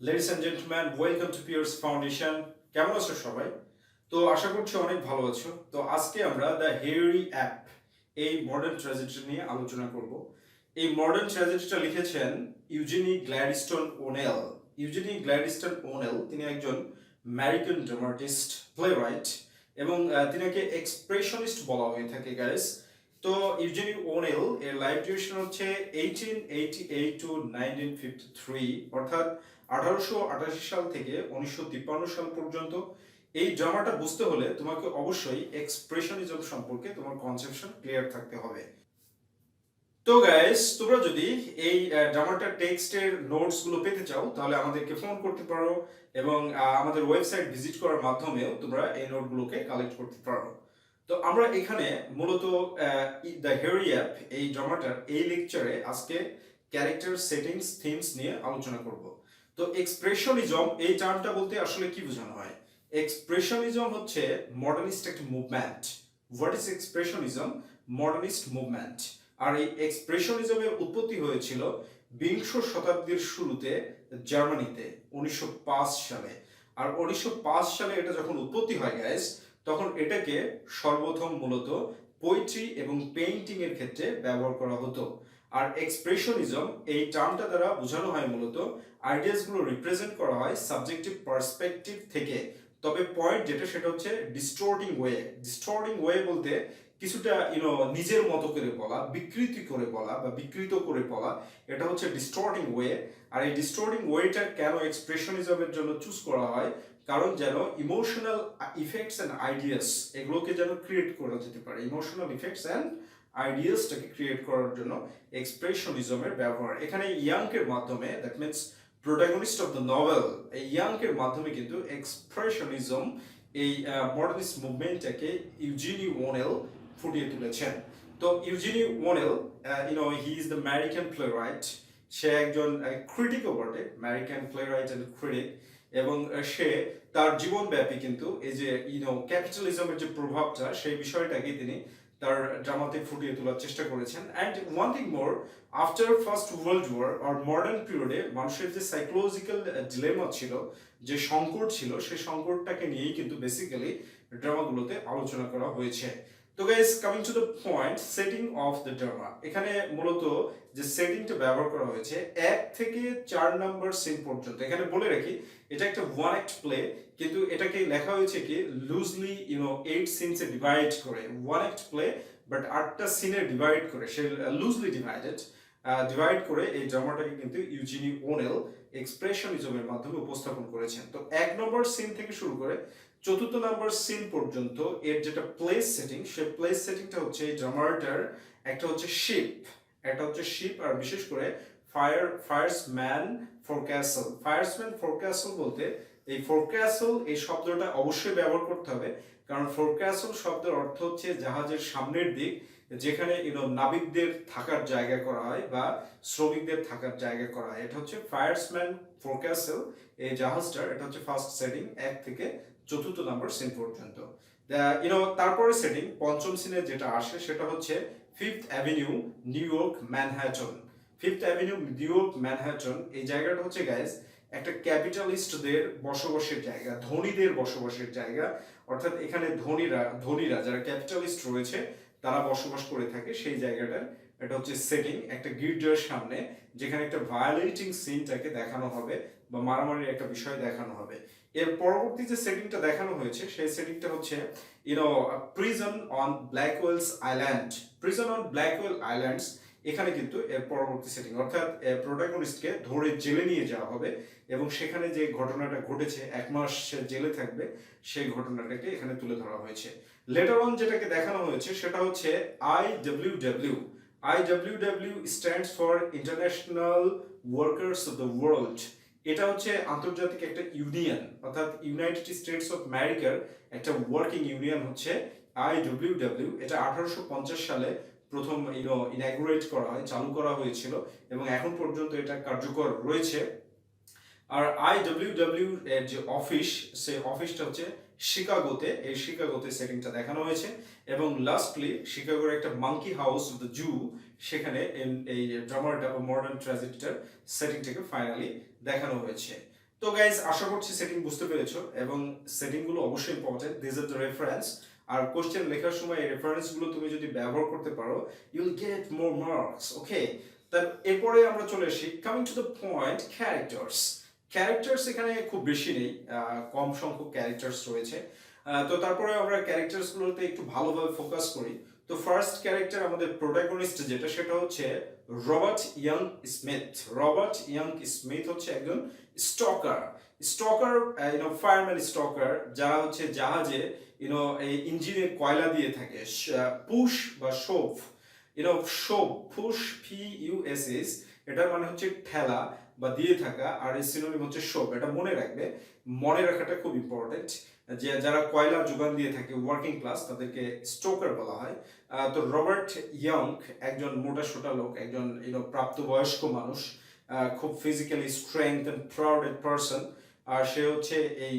Ladies and gentlemen, welcome to PRC Foundation. কেমন আছো সবাই? তো আশা করছি অনেক ভালো আছো। তো আজকে আমরা দ্য হেয়ারি অ্যাপ এই মডার্ন ট্র্যাজেডিটা নিয়ে আলোচনা করব। এই মডার্ন ট্র্যাজেডিটা লিখেছেন ইউজেনি গ্ল্যাডস্টোন ওনেল। ইউজেনি গ্ল্যাডস্টোন ওনেল তিনি একজন আমেরিকান ড্রামাটিস্ট, প্লেরাইট এবং তিনাকে এক্সপ্রেশনিস্ট বলা হয়ে থাকে গাইস। তো ইউজেনি ওনেল এর লাইফ ডিউরেশন হচ্ছে 1888 টু 1953, অর্থাৎ 1888 সাল থেকে 1953 সাল পর্যন্ত। এই ড্রামাটা বুঝতে হলে তোমাকে অবশ্যই এক্সপ্রেশনিজম সম্পর্কে তোমার কনসেপশন ক্লিয়ার থাকতে হবে। তো গাইস, তোমরা যদি এই ড্রামাটার টেক্সটের নোটস গুলো পেতে চাও তাহলে আমাদেরকে ফোন করতে পারো এবং আমাদের ওয়েবসাইট ভিজিট করার মাধ্যমেও তোমরা এই নোটগুলোকে কালেক্ট করতে পারো। তো আমরা এখানে মূলত দ্য হেয়ারি অ্যাপ এই ড্রামাটার এই লেকচারে আজকে ক্যারেক্টার সেটিংস থিমস নিয়ে আলোচনা করব। তো এক্সপ্রেশনিজম এই টার্মটা বলতে আসলে কি বোঝানো হয়? এক্সপ্রেশনিজম হচ্ছে মডার্নিস্ট একটা movement. What is expressionism? Modernist movement. আর এই এক্সপ্রেশনিজমের উৎপত্তি হয়েছিল বিংশ শতাব্দীর শুরুতে জার্মানিতে 1905 সালে। আর 1905 সালে এটা যখন উৎপত্তি হয় গাইস, তখন এটাকে সর্বপ্রথম মূলত পোয়েট্রি এবং পেইন্টিং এর ক্ষেত্রে ব্যবহার করা হতো। আর এক্সপ্রেশনিজম এই টার্মটা দ্বারা বোঝানো হয় মূলত আইডিয়াসগুলো রিপ্রেজেন্ট করা হয় সাবজেক্টিভ পার্সপেক্টিভ থেকে। তবে পয়েন্ট যেটা সেটা হচ্ছে ডিস্টোর্টিং ওয়ে। ডিস্টোর্টিং ওয়ে বলতে কিছুটা নিজের মতো করে বলা, বিকৃতি করে বলা বা বিকৃত করে বলা, এটা হচ্ছে ডিস্টোর্টিং ওয়ে। আর এই ডিস্টোর্টিং ওয়েটা কেন এক্সপ্রেশনিজমের জন্য চুজ করা হয়? কারণ যেন ইমোশনাল ইফেক্টস অ্যান্ড আইডিয়াস এগুলোকে যেন ক্রিয়েট করা যেতে পারে। ইমোশনাল ইফেক্টস অ্যান্ড আইডিয়াসটাকে ক্রিয়েট করার জন্য এক্সপ্রেশনিজমের ব্যবহার। এখানে ইয়াংকের মাধ্যমে, that means protagonist of the novel, এই ইয়াংকের মাধ্যমে কিন্তু এক্সপ্রেশনিজম এই মডার্নিস্ট মুভমেন্টটাকে ইউজিনি ওনেল ফুটিয়ে তুলেছেন। তো Eugene O'Neill he is the American playwright. সে একজন ক্রিটিকও বটে, আমেরিকান প্লেরাইট অ্যান্ড ক্রিটিক। এবং সে তার জীবনব্যাপী কিন্তু এই যে ক্যাপিটালিজমের যে প্রভাবটা, সেই বিষয়টাকে তিনি তার ড্রামাতে ফুটিয়ে তোলার চেষ্টা করেছেন। And one thing more, after first world war আর মডার্ন পিরিয়ডে মানুষের যে সাইকোলজিক্যাল ডিলেমা ছিল, যে সংকট ছিল, সেই সংকটটাকে নিয়েই কিন্তু বেসিক্যালি ড্রামাগুলোতে আলোচনা করা হয়েছে। তো guys, coming to the point, setting of the drama. এখানে মূলত যে সেটিংটা ব্যবহার করা হয়েছে 1 থেকে 4 নাম্বার সিন পর্যন্ত। এখানে বলে রাখি এটা একটা ওয়ান অ্যাক্ট প্লে, কিন্তু এটাকে লেখা হয়েছে কি লুজলি 8 সিনসে ডিভাইড করে। ওয়ান অ্যাক্ট প্লে বাট 8টা সিনে ডিভাইড করে, সে লুজলি ডিভাইড করে এই ড্রামাটাকে কিন্তু ইউজিনি ওনেল এক্সপ্রেশনিজমের মাধ্যমে উপস্থাপন করেছেন। তো 1 নম্বর সিন থেকে শুরু করে 4th নাম্বার সিন পর্যন্ত এর যেটা প্লেস সেটিং, সে প্লেস সেটিংটা হচ্ছে এই ড্রামাটার একটা হচ্ছে শিপ, আর বিশেষ করে ফায়ার্সম্যান ফোরক্যাসল। ফায়ার্সম্যান ফোরক্যাসল বলতে এই ফোরক্যাসল এই শব্দটা অবশ্যই ব্যবহার করতে হবে, কারণ ফোরক্যাসল শব্দের অর্থ হচ্ছে জাহাজের সামনের দিক, যেখানে নাবিকদের থাকার জায়গা করা হয় বা শ্রমিকদের থাকার জায়গা করা হয়। এটা হচ্ছে ফায়ার্সম্যান ফোরক্যাসল এই জাহাজটার। এটা হচ্ছে ফার্স্ট সেটিং 1 থেকে 4th নাম্বার সিন পর্যন্ত। তারপরে সেটিং 5ম সিনে যেটা আসে সেটা হচ্ছে 5th avenue, new York, Manhattan. 5th avenue, new York, Manhattan এই জায়গাটা হচ্ছে গাইজ একটা ক্যাপিটালিস্টদের বসবাসের জায়গা, ধনীদের বসবাসের জায়গা। অর্থাৎ এখানে ধনীরা যারা ক্যাপিটালিস্ট রয়েছে তারা বসবাস করে থাকে সেই জায়গাটার। এটা হচ্ছে সেটিং একটা গির্জার সামনে, যেখানে একটা ভায়োলেটিং সিনটাকে দেখানো হবে বা মারামারির একটা বিষয় দেখানো হবে। এর পরবর্তী যে সেটিংটা দেখানো হয়েছে সেই সেটিংটা হচ্ছে prison on Blackwell's island. Prison on Blackwell islands, এখানে কিন্তু এর পরবর্তী সেটিং, অর্থাৎ প্রোটাগনিস্টকে ধরে জেলে নিয়ে যাওয়া হবে এবং সেখানে যে ঘটনাটা ঘটেছে, 1 মাস সে জেলে থাকবে, সেই ঘটনাটাকে এখানে তুলে ধরা হয়েছে। লেটার অন যেটাকে দেখানো হয়েছে সেটা হচ্ছে IWW। IWW stands for international workers of the world. এটা হচ্ছে আন্তর্জাতিক একটা ইউনিয়ন, অর্থাৎ ইউনাইটেড স্টেটস অফ আমেরিকার একটা ওয়ার্কিং ইউনিয়ন হচ্ছে IWW। এটা 1850 সালে প্রথম ইনাগুরেট করা হয়, চালু করা হয়েছিল এবং এখন পর্যন্ত এটা কার্যকর রয়েছে। আর IWW এর যে অফিস, সেই অফিসটা হচ্ছে শিকাগোতে। এই শিকাগোতে সেটিংটা দেখানো হয়েছে এবং লাস্টলি শিকাগোর একটা monkey house of the zoo, সেখানে এই ড্রামাটা বা মডার্ন ট্র্যাজেডিটার সেটিংটাকে ফাইনালি দেখানো হয়েছে। তো গাইজ আশা করছি সেটিং বুঝতে পেরেছো, এবং সেটিংগুলো অবশ্যই important. This are the reference. আর কোশ্চেন লেখার সময় এই রেফারেন্সগুলো তুমি যদি ব্যবহার করতে পারো, ইউল গেট মোর মার্কস। ওকে, তার এরপরে আমরা চলে আসি coming to the point, characters. Characters এখানে খুব বেশি নেই, কম সংখ্যক ক্যারেক্টার্স রয়েছে। তো তারপরে আমরা ক্যারেক্টার্সগুলোতে একটু ভালোভাবে ফোকাস করি। তো ফার্স্ট ক্যারেক্টার আমাদের প্রোটাগনিস্ট যেটা, সেটা হচ্ছে Robert young Smith. Robert young Smith হচ্ছে একজন স্টকার। স্টকার ফায়ারম্যান স্টকার, যারা হচ্ছে জাহাজে এই ইঞ্জিনের কয়লা দিয়ে থাকে, পুশ বা শোভ। শোভ, পুশ, PUSS, এটার মানে হচ্ছে ঠেলা বা দিয়ে থাকা, আর এই সিনোনিম হচ্ছে শোভ। এটা মনে রাখবে, মনে রাখাটা খুব ইম্পর্টেন্ট। যে যারা কয়লা যোগান দিয়ে থাকে, ওয়ার্কিং ক্লাস, তাদেরকে স্টোকার বলা হয়। তো রবার্ট ইয়ং একজন মোটা সোটা লোক, একজন প্রাপ্তবয়স্ক মানুষ, খুব physically strength and prouded person. আর সে হচ্ছে এই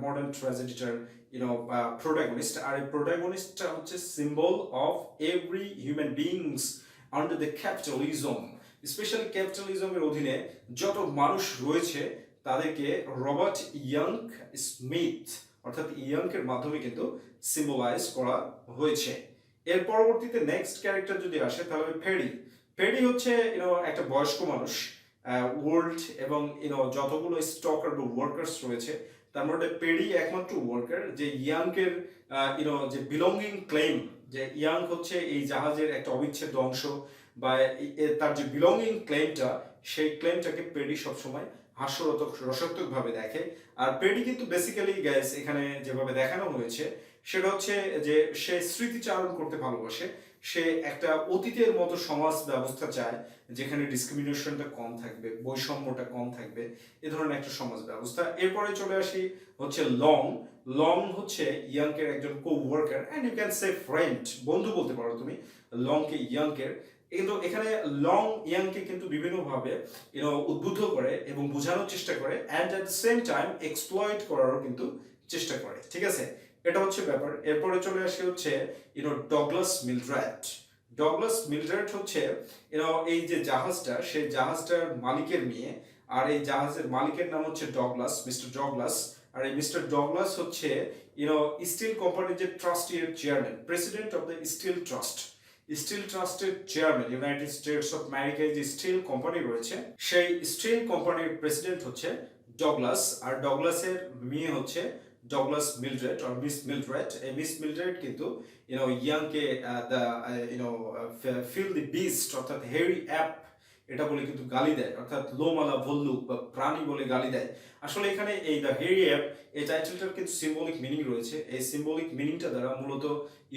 মডার্ন ট্র্যাজেডিটার প্রোটাগনিস্ট। আর এই প্রোটাগনিস্টটা হচ্ছে symbol of every human beings under the capitalism. Specially ক্যাপিটালিজমের অধীনে যত মানুষ রয়েছে তাদেরকে রবার্ট ইয়াং স্মিথ অর্থাৎ ইয়াংকের মাধ্যমে কিন্তু সিম্বলাইজ করা হয়েছে। এর পরবর্তীতে নেক্সট ক্যারেক্টার যদি আসে, তাহলে ফেডি। ফেডি হচ্ছে একটা বয়স্ক মানুষ। ওয়ার্ল্ড এবং যতগুলো স্টকার বা ওয়ার্কার্স রয়েছে, তার মধ্যে পেডি একমাত্র ওয়ার্কার যে ইয়াংকের যে বিলঙ্গিং ক্লেম, যে ইয়াং হচ্ছে এই জাহাজের একটা অবিচ্ছেদ্য অংশ, বা তার যে বিলঙ্গিং ক্লেমটা, সেই ক্লেমটাকে পেডি সবসময় রসাত্মক ভাবে দেখে। আর পেডি কিন্তু বেসিক্যালি গ্যাস এখানে যেভাবে দেখানো হয়েছে, সেটা হচ্ছে যে সে স্মৃতিচারণ করতে ভালোবাসে। সে একটা অতীতের মতো সমাজ ব্যবস্থা চায়, যেখানে ডিসক্রিমিনেশনটা কম থাকবে, বৈষম্যটা কম থাকবে, এ ধরনের একটা সমাজ ব্যবস্থা। এরপরে চলে আসি হচ্ছে লং। লং হচ্ছে ইয়াংকের একজন co worker and you can say friend, বন্ধু বলতে পারো তুমি লংকে ইয়াংকের। কিন্তু এখানে লং ইয়াংকে কিন্তু বিভিন্নভাবে উদ্বুদ্ধ করে এবং বোঝানোর চেষ্টা করে, and at the same time exploit করারও কিন্তু চেষ্টা করে। ঠিক আছে, এটা হচ্ছে ব্যাপার। এরপরে চলে আসে হচ্ছে ডগলাস মিলড্রেড। ডগলাস মিলড্রেড হচ্ছে এই যে জাহাজটা, সেই জাহাজটার মালিকের মেয়ে। আর এই জাহাজের মালিকের নাম হচ্ছে ডগলাস, মিস্টার ডগলাস। আর এই মিস্টার ডগলাস হচ্ছে স্টিল কোম্পানির যে ট্রাস্টির chairman, president of the steel trust. Steel ট্রাস্টের চেয়ারম্যান, ইউনাইটেড স্টেটস অফ আমেরিকায় যে স্টিল কোম্পানি রয়েছে, সেই স্টিল কোম্পানির প্রেসিডেন্ট হচ্ছে ডগলাস। আর ডগলাসের মেয়ে হচ্ছে ডগলাস মিলড্রেড আর মিস মিলড্রেড। এই মিস মিলড্রেড কিন্তু ইয়াংকে দ্য ফিল দি বিস্ট অর্থাৎ হেরি অ্যাপ এটা বলে কিন্তু গালি দেয়, অর্থাৎ লোমালা ভল্লুক বা প্রাণী বলে গালি দেয়। আসলে এখানে এই দ্য হেরি অ্যাপ, এই টাইটেলটার কিন্তু সিম্বলিক মিনিং রয়েছে। এই সিম্বলিক মিনিংটা দ্বারা মূলত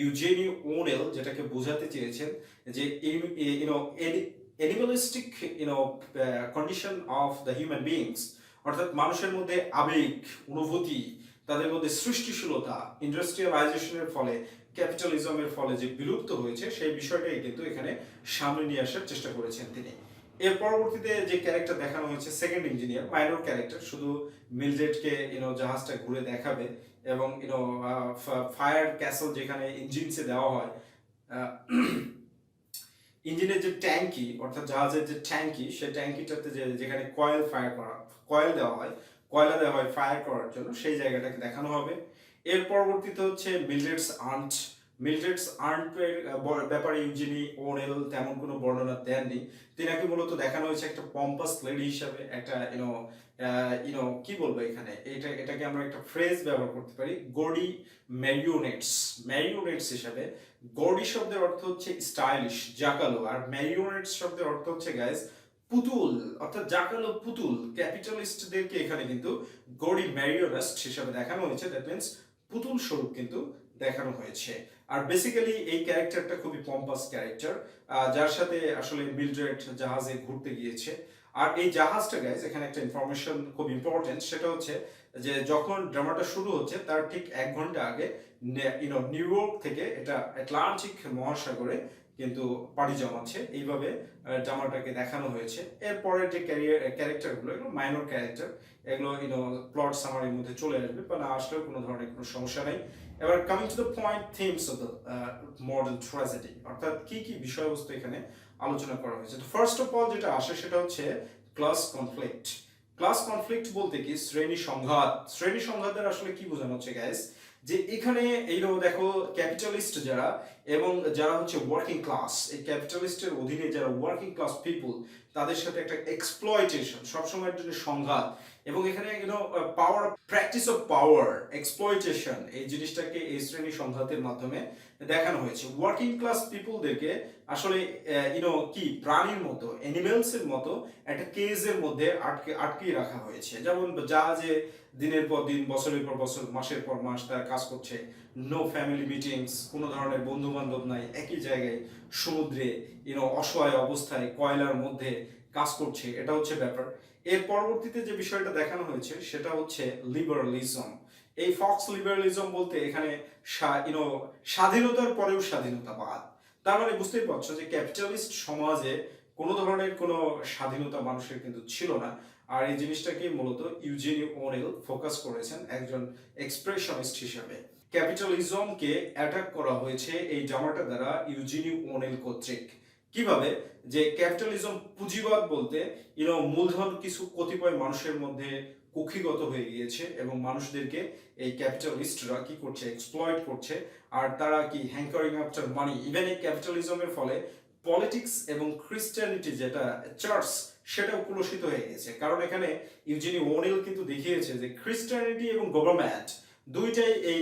ইউজেনি ওনেল যেটাকে বোঝাতে চেয়েছেন, যে animalistic condition of the human beings, অর্থাৎ মানুষের মধ্যে আবেগ, অনুভূতি, তাদের মধ্যে সৃষ্টিশীলতা, ইন্ডাস্ট্রিয়ালাইজেশনের ফলে, ক্যাপিটালিজমের ফলে যে বিলুপ্ত হয়েছে, সেই বিষয়টাই কিন্তু এখানে সামনে নিয়ে আসার চেষ্টা করেছেন তিনি। এর পরবর্তীতে যে ক্যারেক্টার দেখানো হয়েছে, সেকেন্ড ইঞ্জিনিয়ার, মাইনর ক্যারেক্টার, শুধু মিলড্রেডকে জাহাজটা ঘুরে দেখাবে, এবং ফায়ার ক্যাসল যেখানে ইঞ্জিনসে দেওয়া হয়, ইঞ্জিনের যে ট্যাঙ্কি অর্থাৎ জাহাজের যে ট্যাঙ্কি, সেই ট্যাঙ্কিটাতে যেখানে কয়েল দেওয়া হয়, কয়লা দেওয়া হয় ফায়ার করার জন্য, সেই জায়গাটাকে দেখানো হবে। এর পরবর্তীতে হচ্ছে মিলড্রেডস আন্ট। মিলড্রেডস আন্টের ব্যাপারে ইউজিনি ওনেল তেমন কোনো বর্ণনা দেননি। তিনাকে মূলত দেখানো হয়েছে একটা পম্পাস লেডি হিসাবে, একটা কি বলবো এখানে, এটাকে আমরা একটা ফ্রেজ ব্যবহার করতে পারি, গডি ম্যারিওনেটস। ম্যারিওনেটস হিসাবে গডি শব্দের অর্থ হচ্ছে স্টাইলিশ, জাকালো, আর ম্যারিওনেটস শব্দের অর্থ হচ্ছে গাইস পুতুল, অর্থাৎ জাকালো পুতুল। ক্যাপিটালিস্টদেরকে এখানে কিন্তু গডি ম্যারিওনেস্ট হিসাবে দেখানো হয়েছে, দ্যাট মিন্স পুতুল স্বরূপ কিন্তু দেখানো হয়েছে। আর বেসিক্যালি এই ক্যারেক্টারটা খুবই পম্পাস ক্যারেক্টার, যার সাথে আসলে মিলড্রেড জাহাজে ঘুরতে গিয়েছে। আর এই জাহাজটা গাইজ, এখানে একটা ইনফরমেশন খুব ইম্পর্টেন্ট, সেটা হচ্ছে যে যখন ড্রামাটা শুরু হচ্ছে তার ঠিক 1 ঘন্টা আগে নিউ ইয়র্ক থেকে এটা আটলান্টিক মহাসাগরে কিন্তু পাড়ি জমাচ্ছে। এইভাবে ড্রামাটাকে দেখানো হয়েছে। এরপরের যে ক্যারেক্টারগুলো, এগুলো মাইনর ক্যারেক্টার, এগুলো প্লট সামারির মধ্যে চলে আসবে, বা না আসলেও কোনো ধরনের কোনো সমস্যা নেই। এবার coming to the point, themes of the modern tragedy, অর্থাৎ কি কি বিষয়বস্তু এখানে আলোচনা করা হয়েছে। তো ফার্স্ট অফ অল যেটা আসে সেটা হচ্ছে ক্লাস কনফ্লিক্ট। ক্লাস কনফ্লিক্ট বলতে কি শ্রেণী সংঘাত। শ্রেণী সংঘাতের আসলে কি বোঝানো হচ্ছে গাইস, যে এখানে এইরকম দেখো ক্যাপিটালিস্ট যারা এবং যারা হচ্ছে ওয়ার্কিং ক্লাস, এই ক্যাপিটালিস্টের অধীনে যারা ওয়ার্কিং ক্লাস পিপল, তাদের সাথে একটা এক্সপ্লয়টেশন, সবসময়ের জন্য সংঘাত, এবং এখানে পাওয়ার, প্র্যাকটিস অফ পাওয়ার, এক্সপ্লয়টেশন, এই জিনিসটাকে এই শ্রেণী সংঘাতের মাধ্যমে দেখানো হয়েছে। ওয়ার্কিং ক্লাস পিপলদেরকে আসলে কি প্রাণীর মতো, অ্যানিমেলসের মতো একটা কেজের মধ্যে আটকে রাখা হয়েছে। যেমন জাহাজে দিনের পর দিন, বছরের পর বছর, মাসের পর মাস তারা কাজ করছে, নো ফ্যামিলি মিটিংস, কোনো ধরনের বন্ধু বান্ধব নাই, একই জায়গায় সমুদ্রে অসহায় অবস্থায় কয়লার মধ্যে কাজ করছে, এটা হচ্ছে ব্যাপার। এর পরবর্তীতে যে বিষয়টা দেখানো হয়েছে সেটা হচ্ছে লিবারালিজম। এই ফক্স লিবারালিজম বলতে এখানে স্বাধীনতার পরেও স্বাধীনতাবাদ। তার মানে বুঝতেই পারছো যে ক্যাপিটালিস্ট সমাজে কোনো ধরনের কোনো স্বাধীনতা মানুষের কিন্তু ছিল না। আর এই জিনিসটাকে মূলত ইউজিন ওনেল ফোকাস করেছেন একজন এক্সপ্রেশনিস্ট হিসাবে। ক্যাপিটালিজমকে অ্যাটাক করা হয়েছে এই জামাটা দ্বারা ইউজিন ওনেল কর্তৃক। কিভাবে? যে ক্যাপিটালিজম, পুঁজিবাদ বলতে মূলধন কিছু কতিপয় মানুষের মধ্যে কুক্ষিগত হয়ে গিয়েছে এবং মানুষদেরকে এই ক্যাপিটালিস্টরা কি করছে, এক্সপ্লয়েট করছে। আর তারা কি হ্যাঙ্কারিং আফটার মানি। ইভেন এই ক্যাপিটালিজমের ফলে পলিটিক্স এবং খ্রিস্টানিটি, যেটা চার্চ, সেটাও কুলসিত হয়ে গেছে। কারণ এখানে ইউজিনি ওনেল কিন্তু দেখিয়েছে যে খ্রিস্টানিটি এবং গভর্নমেন্ট দুইটাই এই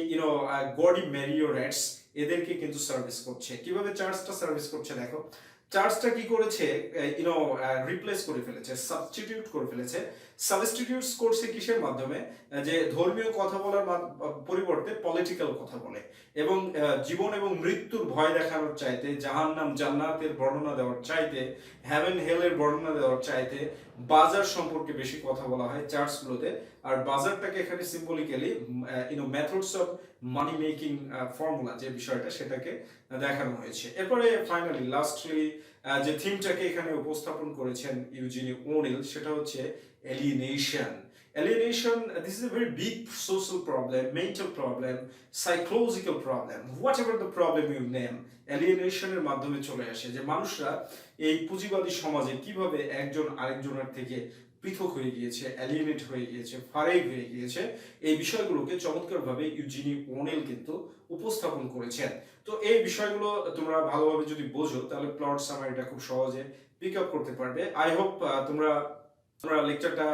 গডি ম্যারিওরেটস, এদেরকে কিন্তু সার্ভিস করছে। কিভাবে চার্চটা সার্ভিস করছে দেখো। চার্চটা কি করেছে, রিপ্লেস করে ফেলেছে, সাবস্টিটিউট করে ফেলেছে। সাবস্টিটিউটস করছে কিসের মাধ্যমে? যে ধর্মীয় কথা বলার পরিবর্তে পলিটিক্যাল কথা বলে, এবং জীবন এবং মৃত্যুর ভয় দেখানোর চাইতে, জাহান্নাম জান্নাতের বর্ণনা দেওয়ার চাইতে, হ্যাভেন হেলের বর্ণনা দেওয়ার চাইতে বাজার সম্পর্কে বেশি কথা বলা হয় চার্চগুলোতে। আর বাজারটাকে এখানে symbolically methods of money making formula, যে বিষয়টা, সেটাকে দেখানো হয়েছে। এরপরে ফাইনালি লাস্টলি যে থিমটাকে এখানে উপস্থাপন করেছেন ইউজিনি ওনেল, সেটা হচ্ছে alienation. Alienation, this is a very big social problem, mental problem, psychological problem, whatever the problem you name. Alienation এর মাধ্যমে চলে আসে যে মানুষরা এই পুঁজিবাদী সমাজে কিভাবে একজন আরেকজনের থেকে পৃথক হয়ে গিয়েছে, অ্যালিয়েনেট হয়ে গিয়েছে, ফারেক হয়ে গিয়েছে। এই বিষয়গুলোকে চমৎকারভাবে ইউজিনি ওনেল কিন্তু উপস্থাপন করেছেন। তো এই বিষয়গুলো তোমরা ভালোভাবে যদি বোঝো, তাহলে প্লট সামারিটা খুব সহজে পিক আপ করতে পারবে। আই হোপ তোমরা লেকচারটা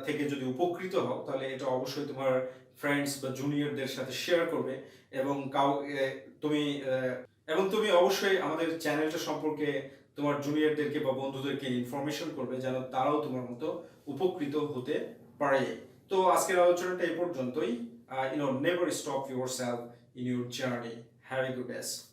থেকে যদি উপকৃত হও, তাহলে এটা অবশ্যই তোমার ফ্রেন্ডস বা জুনিয়রদের সাথে শেয়ার করবে, এবং তুমি অবশ্যই আমাদের চ্যানেলটা সম্পর্কে তোমার জুনিয়রদেরকে বা বন্ধুদেরকে ইনফরমেশন করবে, যেন তারাও তোমার মতো উপকৃত হতে পারে। তো আজকের আলোচনাটা এই পর্যন্তই। Never stop yourself in your journey. Have a good day.